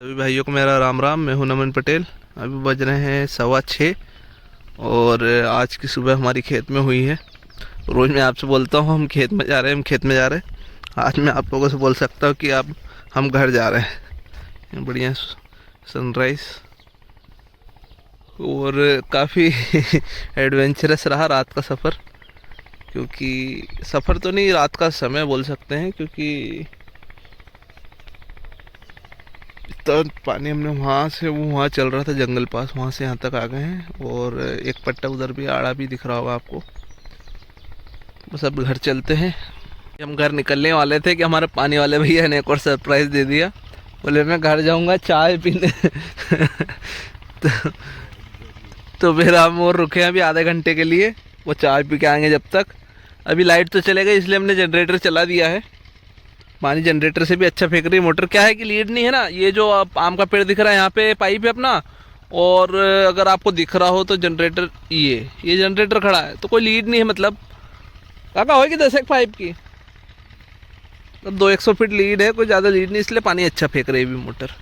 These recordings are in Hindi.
सभी भाइयों को मेरा राम राम। मैं हूं नमन पटेल। अभी बज रहे हैं 6:15 और आज की सुबह हमारी खेत में हुई है। रोज़ मैं आपसे बोलता हूं हम खेत में जा रहे हैं, हम खेत में जा रहे हैं। आज मैं आप लोगों से बोल सकता हूं कि अब हम घर जा रहे हैं। बढ़िया सनराइज और काफ़ी एडवेंचरस रहा रात का सफ़र, क्योंकि सफ़र तो नहीं, रात का समय बोल सकते हैं, क्योंकि तो पानी हमने वहाँ से वो वहाँ चल रहा था जंगल पास, वहाँ से यहाँ तक आ गए हैं। और एक पट्टा उधर भी आड़ा भी दिख रहा होगा आपको। बस अब घर चलते हैं। हम घर निकलने वाले थे कि हमारे पानी वाले भैया ने एक और सरप्राइज़ दे दिया। बोले मैं घर जाऊँगा चाय पीने तो फिर हम और रुके हैं अभी आधे घंटे के लिए, वो चाय पी के आएंगे। जब तक अभी लाइट तो चले गई, इसलिए हमने जनरेटर चला दिया है। पानी जनरेटर से भी अच्छा फेंक रही है मोटर। क्या है कि लीड नहीं है ना, ये जो आम का पेड़ दिख रहा है यहाँ पे पाइप है अपना, और अगर आपको दिख रहा हो तो जनरेटर ये जनरेटर खड़ा है, तो कोई लीड नहीं है। मतलब काका होगी 10 एक पाइप की, तो 200 फीट लीड है, कोई ज़्यादा लीड नहीं, इसलिए पानी अच्छा फेंक रही है भी मोटर।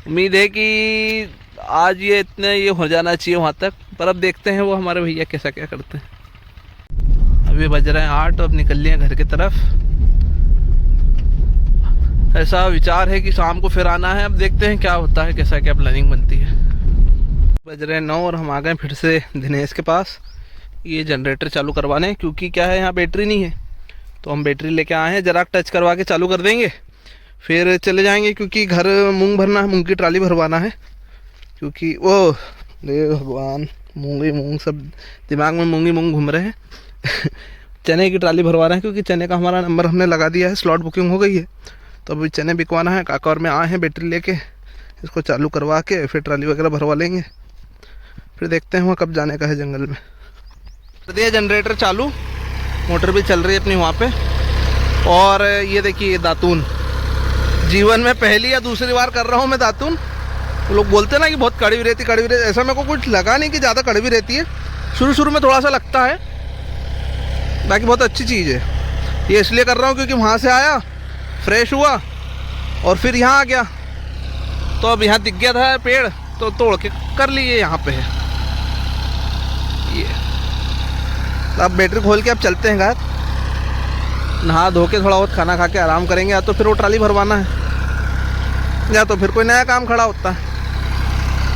उम्मीद है कि आज ये इतने ये हो जाना चाहिए वहाँ तक, पर अब देखते हैं वो हमारे भैया कैसा क्या करते हैं। अभी बज रहे हैं 8, अब निकल लिए घर की तरफ। ऐसा विचार है कि शाम को फिर आना है। अब देखते हैं क्या होता है, कैसा क्या प्लानिंग बनती है। बज रहे हैं 9 और हम आ गए फिर से दिनेश के पास ये जनरेटर चालू करवाने, क्योंकि क्या है यहाँ बैटरी नहीं है, तो हम बैटरी लेके आए हैं। जरा टच करवा के चालू कर देंगे, फिर चले जाएंगे, क्योंकि घर मूंग भरना है, मूंग की ट्राली भरवाना है। क्योंकि वो अरे भगवान, मूंग सब दिमाग में मूंग घूम रहे हैं चने की ट्राली भरवा रहे हैं, क्योंकि चने का हमारा नंबर हमने लगा दिया है, स्लॉट बुकिंग हो गई है। तो अभी चने बिकवाना है। काका और मैं आए हैं बैटरी लेके, इसको चालू करवा के फिर ट्राली वगैरह भरवा लेंगे। फिर देखते हैं वहाँ कब जाने का है जंगल में। कर दिया जनरेटर चालू, मोटर भी चल रही है अपनी वहाँ पे। और ये देखिए दातून, जीवन में पहली या दूसरी बार कर रहा हूँ मैं दातून। वो लोग बोलते हैं ना कि बहुत कड़वी रहती, ऐसा मेरे को कुछ लगा नहीं कि ज़्यादा कड़वी रहती है। शुरू में थोड़ा सा लगता है, बाकी बहुत अच्छी चीज़ है। ये इसलिए कर रहा हूँ क्योंकि वहाँ से आया, फ्रेश हुआ और फिर यहाँ आ गया, तो अब यहाँ दिख गया था पेड़, तो तोड़ के कर लिए यहाँ पे है ये। तो अब बैटरी खोल के अब चलते हैं घर, नहा धो के थोड़ा बहुत खाना खा के आराम करेंगे, या तो फिर वो ट्राली भरवाना है, या तो फिर कोई नया काम खड़ा होता है।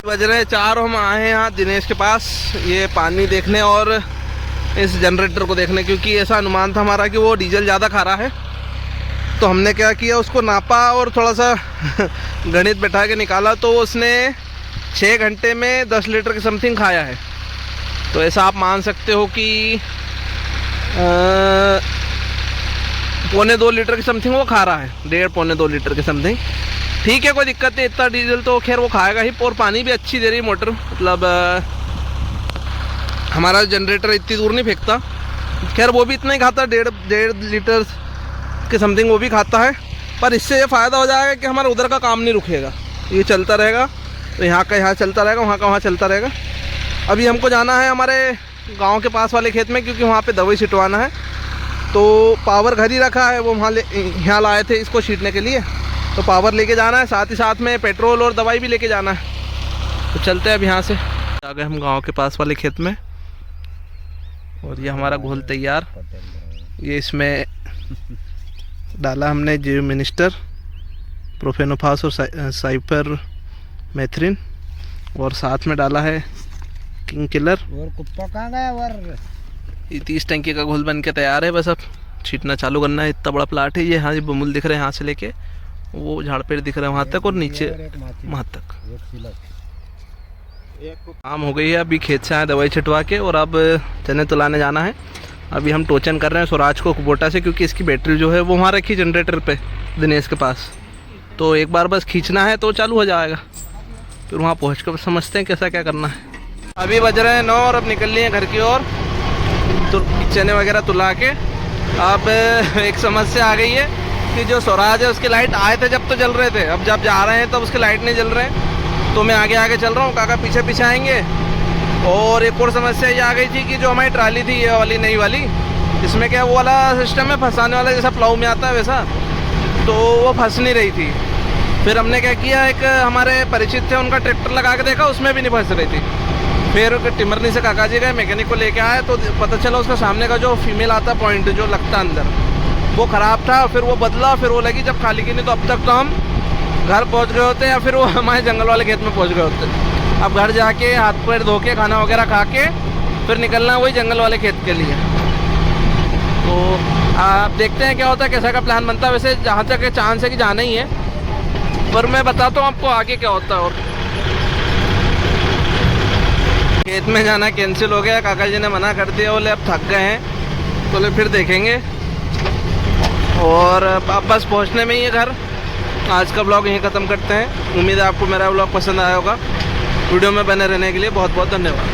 बज रहे 4, हम आए हैं यहाँ दिनेश के पास ये पानी देखने और इस जनरेटर को देखने, क्योंकि ऐसा अनुमान था हमारा कि वो डीजल ज़्यादा खा रहा है। तो हमने क्या किया, उसको नापा और थोड़ा सा गणित बैठा के निकाला, तो उसने 6 घंटे में 10 लीटर के समथिंग खाया है। तो ऐसा आप मान सकते हो कि 1.25 लीटर के समथिंग वो खा रहा है, 1.5-2 लीटर के समथिंग। ठीक है, कोई दिक्कत नहीं, इतना डीजल तो खैर वो खाएगा ही। और पानी भी अच्छी दे रही है मोटर, मतलब हमारा जनरेटर इतनी दूर नहीं फेंकता। खैर वो भी इतना ही खाता, 1.5 लीटर के समथिंग वो भी खाता है। पर इससे ये फ़ायदा हो जाएगा कि हमारा उधर का काम नहीं रुकेगा, ये चलता रहेगा। तो यहाँ का यहाँ चलता रहेगा, वहाँ का वहाँ चलता रहेगा। अभी हमको जाना है हमारे गांव के पास वाले खेत में, क्योंकि वहाँ पे दवाई छिटवाना है। तो पावर घर ही रखा है, वो वहाँ यहाँ लाए थे इसको छीटने के लिए, तो पावर लेके जाना है, साथ ही साथ में पेट्रोल और दवाई भी लेके जाना है। तो चलते हैं अब यहाँ से। आ गए हम गाँव के पास वाले खेत में, और ये हमारा घोल तैयार। ये इसमें डाला हमने जीव मिनिस्टर, प्रोफेनोफास और साइपर मेथ्रिन, और साथ में डाला है किंग किलर। और कुप्पा कहाँ गया? और ये 30 टंकी का घोल बन के तैयार है, बस अब छीटना चालू करना है। इतना बड़ा प्लाट है ये, यहाँ बमुल दिख रहे हैं, यहाँ से लेके वो झाड़ पेड़ दिख रहे हैं वहाँ तक, और नीचे वहाँ तक काम हो गई है। अभी खेत से आए दवाई छिटवा के, और अब चने तुलाने जाना है। अभी हम टोचन कर रहे हैं स्वराज को कुबोटा से, क्योंकि इसकी बैटरी जो है वो वहाँ रखी जनरेटर पे दिनेश के पास। तो एक बार बस खींचना है तो चालू हो जाएगा, फिर वहाँ पहुँच कर समझते हैं कैसा क्या करना है। अभी बज रहे हैं 9 और अब निकल लिए घर की ओर, तो चने वगैरह तुला के। अब एक समस्या आ गई है कि जो स्वराज है उसकी लाइट आए थे जब तो जल रहे थे, अब जब जा रहे हैं तब उसकी लाइट नहीं जल रहे हैं। तो मैं आगे आगे चल रहा हूँ, काका पीछे पीछे आएंगे। और एक और समस्या ये आ गई थी कि जो हमारी ट्राली थी ये वाली नई वाली, इसमें क्या वो वाला सिस्टम है फंसाने वाला, जैसा प्लाऊ में आता है वैसा, तो वो फंस नहीं रही थी। फिर हमने क्या किया, एक हमारे परिचित थे, उनका ट्रैक्टर लगा के देखा, उसमें भी नहीं फंस रही थी। फिर टिमरनी से काका जी गए, मैकेनिक को लेके आए तो पता चला उसका सामने का जो फीमेल आता पॉइंट जो लगता अंदर, वो ख़राब था। फिर वो बदला, फिर वो लगी जब खाली की, नहीं तो अब तक तो हम घर पहुंच गए होते या फिर वो हमारे जंगल वाले खेत में पहुंच गए होते। अब घर जाके हाथ पैर धो के खाना वगैरह खा के फिर निकलना वही जंगल वाले खेत के लिए। तो आप देखते हैं क्या होता है, कैसा का प्लान बनता है। वैसे जहाँ तक चांस है कि जाना ही है, पर मैं बताता हूँ आपको आगे क्या होता है। और खेत में जाना कैंसिल हो गया, काका जी ने मना कर दिया, बोले अब थक गए हैं, बोले फिर देखेंगे। और अब बस पहुंचने में ही है घर। आज का ब्लॉग यहीं ख़त्म करते हैं। उम्मीद है आपको मेरा ब्लॉग पसंद आया होगा। वीडियो में बने रहने के लिए बहुत बहुत धन्यवाद।